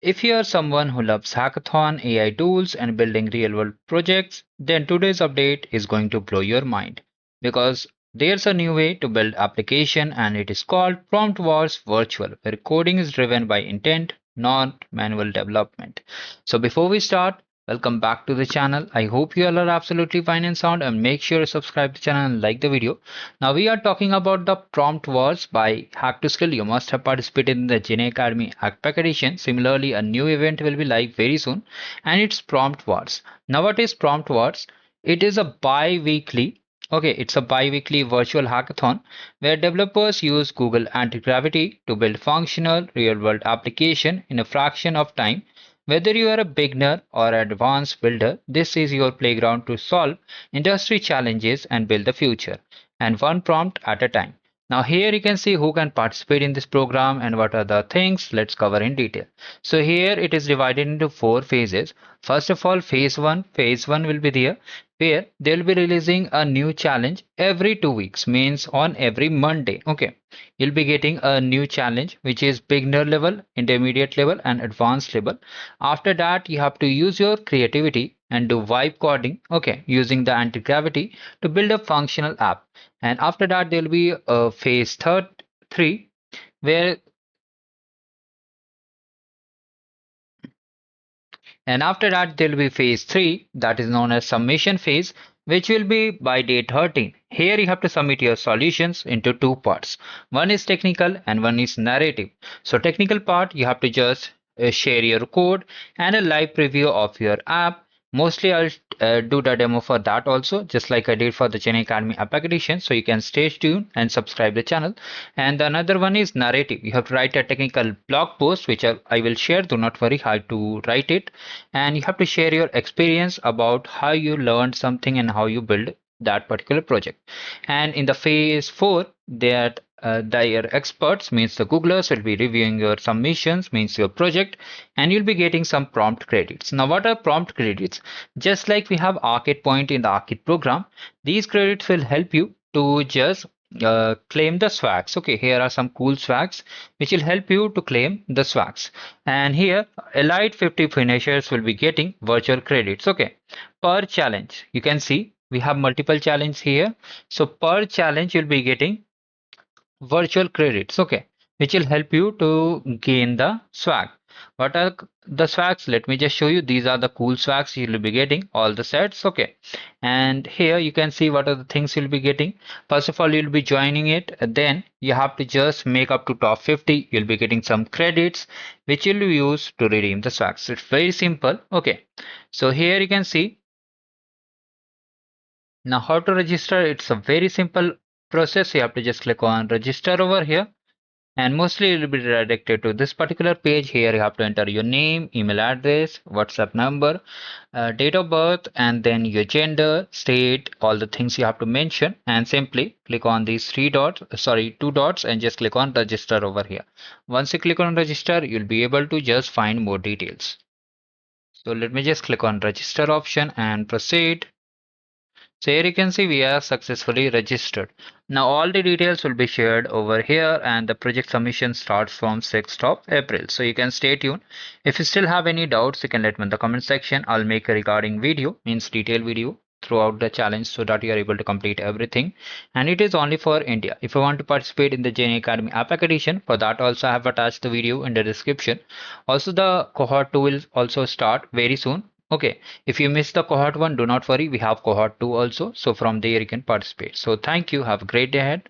If you are someone who loves hackathon, AI tools, and building real world projects, then today's update is going to blow your mind because there's a new way to build application and it is called PromptWars Virtual, where coding is driven by intent, not manual development. So before we start, welcome back to the channel. I hope you all are absolutely fine and sound and make sure to subscribe to the channel and like the video. Now we are talking about the Prompt Wars by Hack to Skill. You must have participated in the Gen Academy Hackpack edition. Similarly, a new event will be live very soon and it's Prompt Wars. Now what is Prompt Wars? It is a bi-weekly virtual hackathon where developers use Google Antigravity to build functional real-world application in a fraction of time. Whether you are a beginner or advanced builder, this is your playground to solve industry challenges and build the future, and one prompt at a time. Now here you can see who can participate in this program and what are the things. Let's cover in detail. So here it is divided into four phases. First of all, phase one. Phase one will be there where they'll be releasing a new challenge every 2 weeks, means on every Monday. Okay, you'll be getting a new challenge which is beginner level, intermediate level, and advanced level. After that, you have to use your creativity and do vibe coding, okay, using the anti-gravity to build a functional app. And after that, there will be a phase third three where and after that there will be phase 3 that is known as submission phase, which will be by day 13. Here you have to submit your solutions into two parts. One is technical and one is narrative. So technical part you have to just share your code and a live preview of your app. Mostly I'll do the demo for that also, just like I did for the Gen Academy App Edition. So you can stay tuned and subscribe the channel. And the another one is narrative. You have to write a technical blog post, which I will share. Do not worry how to write it. And you have to share your experience about how you learned something and how you build that particular project. And in the phase 4, that their experts, means the Googlers, will be reviewing your submissions, means your project, and you'll be getting some prompt credits. Now, what are prompt credits? Just like we have arcade point in the arcade program, these credits will help you to just claim the swags. Okay, here are some cool swags which will help you to claim the swags. And here, Elite 50 finishers will be getting virtual credits. Okay, per challenge, you can see we have multiple challenges here. So per challenge, you'll be getting virtual credits, okay, which will help you to gain the swag. What are the swags? Let me just show you. These are the cool swags you'll be getting, all the sets, okay. And here you can see what are the things you'll be getting. First of all, you'll be joining it, then you have to just make up to top 50. You'll be getting some credits which you'll use to redeem the swags. It's very simple, okay. So here you can see now how to register. It's a very simple process. You have to just click on register over here, and mostly it will be redirected to this particular page. Here you have to enter your name, email address, WhatsApp number, date of birth, and then your gender, state, all the things you have to mention, and simply click on these two dots, and just click on register over here. Once you click on register, you'll be able to just find more details. So let me just click on register option and proceed. So here you can see we are successfully registered. Now all the details will be shared over here, and the project submission starts from 6th of April. So you can stay tuned. If you still have any doubts, you can let me in the comment section. I'll make a regarding video, means detailed video throughout the challenge so that you are able to complete everything. And it is only for India. If you want to participate in the Gen Academy App Edition, for that also I have attached the video in the description. Also the cohort 2 will also start very soon. Okay, if you missed the cohort 1, do not worry, we have cohort 2 also. So from there you can participate. So thank you. Have a great day ahead.